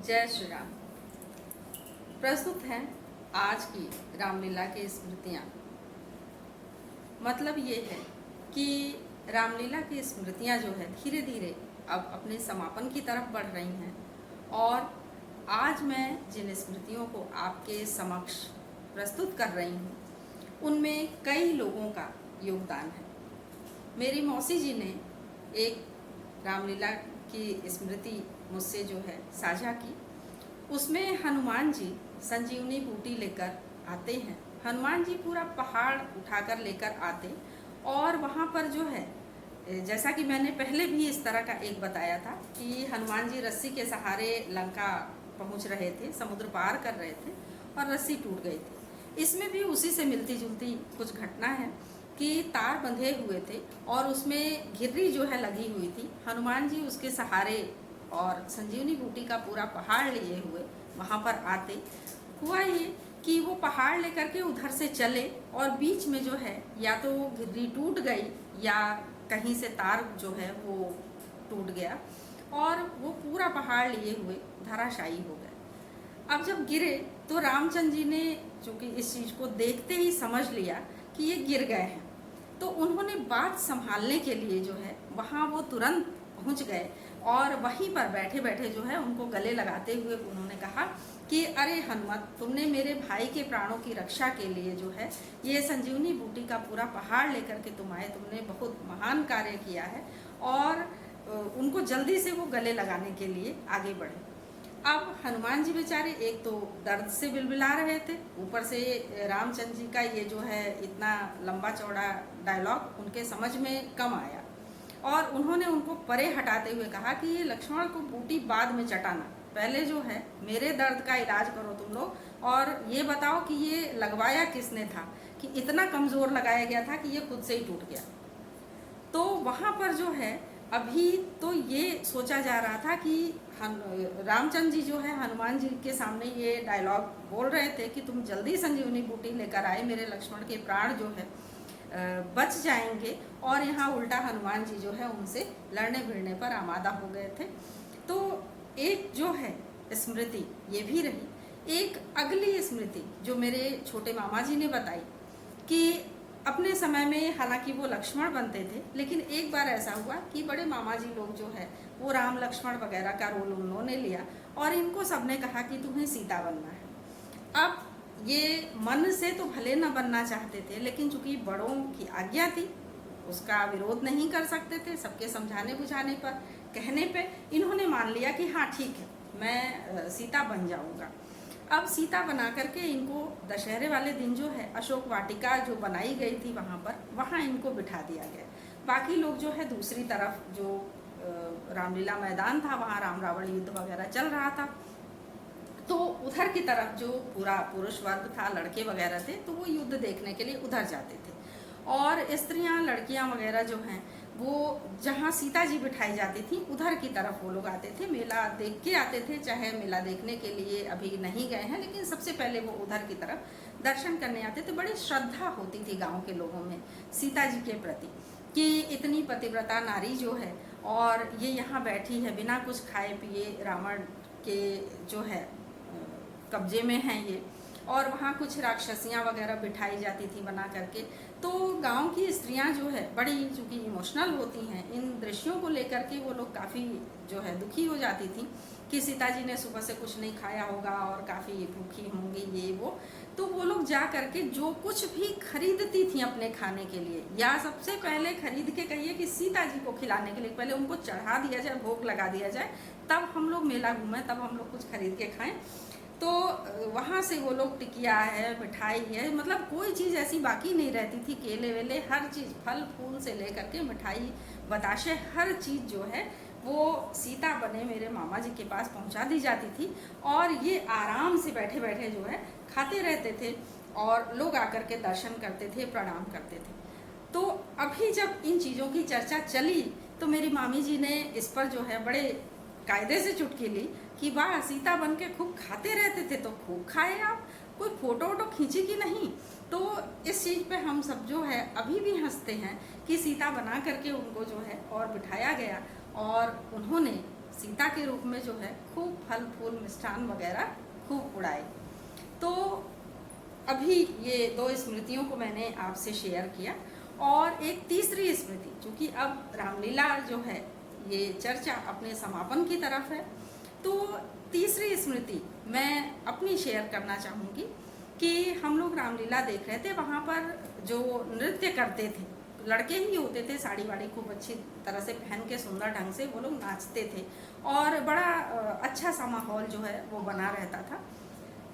जय श्री राम। प्रस्तुत हैं आज की रामलीला की स्मृतियाँ। मतलब ये है कि रामलीला की स्मृतियाँ जो है धीरे धीरे अब अपने समापन की तरफ बढ़ रही हैं और आज मैं जिन स्मृतियों को आपके समक्ष प्रस्तुत कर रही हूँ उनमें कई लोगों का योगदान है। मेरी मौसी जी ने एक रामलीला की स्मृति मुझसे जो है साझा की। उसमें हनुमान जी संजीवनी बूटी लेकर आते हैं। हनुमान जी पूरा पहाड़ उठाकर लेकर आते और वहाँ पर जो है, जैसा कि मैंने पहले भी इस तरह का एक बताया था कि हनुमान जी रस्सी के सहारे लंका पहुँच रहे थे, समुद्र पार कर रहे थे और रस्सी टूट गई थी। इसमें भी उसी से मिलती जुलती कुछ घटना है कि तार बंधे हुए थे और उसमें घिर्री जो है लगी हुई थी। हनुमान जी उसके सहारे और संजीवनी बूटी का पूरा पहाड़ लिए हुए वहाँ पर आते। हुआ ये कि वो पहाड़ लेकर के उधर से चले और बीच में जो है या तो घिर्री टूट गई या कहीं से तार जो है वो टूट गया और वो पूरा पहाड़ लिए हुए धराशायी हो गए। अब जब गिरे तो रामचंद्र जी ने चूँकि इस चीज़ को देखते ही समझ लिया कि ये गिर गए हैं, तो उन्होंने बात संभालने के लिए जो है वहाँ वो तुरंत पहुँच गए और वहीं पर बैठे बैठे जो है उनको गले लगाते हुए उन्होंने कहा कि अरे हनुमत, तुमने मेरे भाई के प्राणों की रक्षा के लिए जो है ये संजीवनी बूटी का पूरा पहाड़ लेकर के तुम आए, तुमने बहुत महान कार्य किया है। और उनको जल्दी से वो गले लगाने के लिए आगे बढ़े। अब हनुमान जी बेचारे एक तो दर्द से बिलबिला रहे थे, ऊपर से रामचंद्र जी का ये जो है इतना लंबा चौड़ा डायलॉग उनके समझ में कम आया और उन्होंने उनको परे हटाते हुए कहा कि ये लक्ष्मण को बूटी बाद में चटाना, पहले जो है मेरे दर्द का इलाज करो तुम लोग और ये बताओ कि ये लगवाया किसने था, कि इतना कमज़ोर लगाया गया था कि ये खुद से ही टूट गया। तो वहाँ पर जो है अभी तो ये सोचा जा रहा था कि रामचंद्र जी जो है हनुमान जी के सामने ये डायलॉग बोल रहे थे कि तुम जल्दी संजीवनी बूटी लेकर आए, मेरे लक्ष्मण के प्राण जो है बच जाएंगे, और यहाँ उल्टा हनुमान जी जो है उनसे लड़ने भिड़ने पर आमादा हो गए थे। तो एक जो है स्मृति ये भी रही। एक अगली स्मृति जो मेरे छोटे मामा जी ने बताई कि अपने समय में हालांकि वो लक्ष्मण बनते थे, लेकिन एक बार ऐसा हुआ कि बड़े मामा जी लोग जो है वो राम लक्ष्मण वगैरह का रोल उन्होंने लिया और इनको सबने कहा कि तुम्हें सीता बनना है। अब ये मन से तो भले न बनना चाहते थे, लेकिन चूंकि बड़ों की आज्ञा थी उसका विरोध नहीं कर सकते थे। सबके समझाने बुझाने पर, कहने पे इन्होंने मान लिया कि हाँ ठीक है, मैं सीता बन जाऊंगा। अब सीता बना करके इनको दशहरे वाले दिन जो है अशोक वाटिका जो बनाई गई थी वहाँ इनको बिठा दिया गया। बाकी लोग जो है दूसरी तरफ जो रामलीला मैदान था वहाँ राम रावण युद्ध वगैरह चल रहा था, तो उधर की तरफ जो पूरा पुरुष वर्ग था, लड़के वगैरह थे, तो वो युद्ध देखने के लिए उधर जाते थे और स्त्रियां लड़कियां वगैरह जो हैं वो जहाँ सीता जी बिठाई जाती थी उधर की तरफ वो लोग आते थे, मेला देख के आते थे। चाहे मेला देखने के लिए अभी नहीं गए हैं, लेकिन सबसे पहले वो उधर की तरफ दर्शन करने आते थे। बड़ी श्रद्धा होती थी गाँव के लोगों में सीता जी के प्रति कि इतनी पतिव्रता नारी जो है और ये यहाँ बैठी है बिना कुछ खाए पिए, रावण के जो है कब्जे में हैं ये, और वहाँ कुछ राक्षसियाँ वगैरह बिठाई जाती थी बना करके। तो गांव की स्त्रियाँ जो है बड़ी चूँकि इमोशनल होती हैं, इन दृश्यों को लेकर के वो लोग काफ़ी जो है दुखी हो जाती थी कि सीता जी ने सुबह से कुछ नहीं खाया होगा और काफ़ी भूखी होंगी ये वो। तो वो लोग जा करके जो कुछ भी खरीदती थी अपने खाने के लिए, या सबसे पहले खरीद के कहिए कि सीता जी को खिलाने के लिए पहले उनको चढ़ा दिया जाए, भोग लगा दिया जाए, तब हम लोग मेला घूमें, तब हम लोग कुछ खरीद के खाएं। तो वहाँ से वो लोग टिकिया है, मिठाई है, मतलब कोई चीज़ ऐसी बाकी नहीं रहती थी। केले वेले हर चीज़, फल फूल से लेकर के मिठाई बताशे हर चीज़ जो है वो सीता बने मेरे मामा जी के पास पहुँचा दी जाती थी और ये आराम से बैठे बैठे जो है खाते रहते थे और लोग आकर के दर्शन करते थे, प्रणाम करते थे। तो अभी जब इन चीज़ों की चर्चा चली तो मेरी मामी जी ने इस पर जो है बड़े कायदे से चुटकी ली कि वाह, सीता बन के खूब खाते रहते थे तो खूब खाए, आप कोई फोटो वोटो खींची कि नहीं। तो इस चीज़ पे हम सब जो है अभी भी हंसते हैं कि सीता बना करके उनको जो है और बिठाया गया और उन्होंने सीता के रूप में जो है खूब फल फूल मिष्ठान वगैरह खूब उड़ाए। तो अभी ये 2 स्मृतियों को मैंने आपसे शेयर किया, और एक तीसरी स्मृति, क्योंकि अब रामलीला जो है ये चर्चा अपने समापन की तरफ है, तो तीसरी स्मृति मैं अपनी शेयर करना चाहूँगी कि हम लोग रामलीला देख रहे थे। वहाँ पर जो नृत्य करते थे लड़के ही होते थे, साड़ी वाड़ी खूब अच्छी तरह से पहन के सुंदर ढंग से वो लोग नाचते थे, और बड़ा अच्छा सा माहौल जो है वो बना रहता था।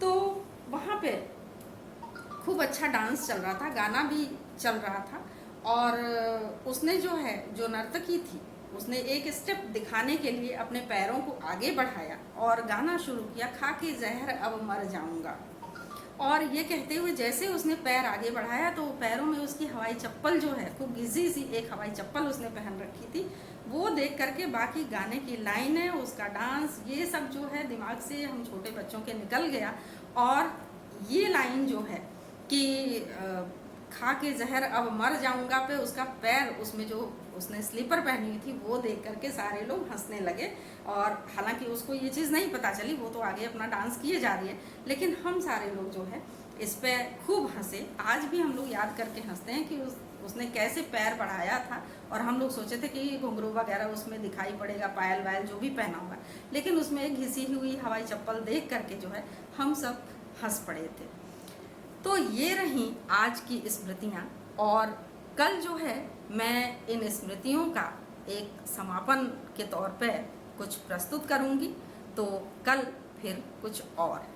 तो वहाँ पे खूब अच्छा डांस चल रहा था, गाना भी चल रहा था, और उसने जो है जो नर्तकी थी उसने एक स्टेप दिखाने के लिए अपने पैरों को आगे बढ़ाया और गाना शुरू किया, खा के जहर अब मर जाऊंगा। और ये कहते हुए जैसे उसने पैर आगे बढ़ाया तो पैरों में उसकी हवाई चप्पल जो है खूब घिसी सी एक हवाई चप्पल उसने पहन रखी थी। वो देख करके बाकी गाने की लाइनें, उसका डांस, ये सब जो है दिमाग से हम छोटे बच्चों के निकल गया। और ये लाइन जो है कि खा के जहर अब मर जाऊंगा पे उसका पैर, उसमें जो उसने स्लीपर पहनी हुई थी वो देख करके सारे लोग हंसने लगे। और हालांकि उसको ये चीज़ नहीं पता चली, वो तो आगे अपना डांस किए जा रही है, लेकिन हम सारे लोग जो है इस पे खूब हंसे। आज भी हम लोग याद करके हंसते हैं कि उसने कैसे पैर बढ़ाया था, और हम लोग सोचे थे कि घुंघरू वगैरह उसमें दिखाई पड़ेगा, पायल वायल जो भी पहना हुआ, लेकिन उसमें एक घिसी हुई हवाई चप्पल देख करके जो है हम सब हंस पड़े थे। तो ये रही आज की स्मृतियाँ, और कल जो है मैं इन स्मृतियों का एक समापन के तौर पे कुछ प्रस्तुत करूँगी। तो कल फिर कुछ और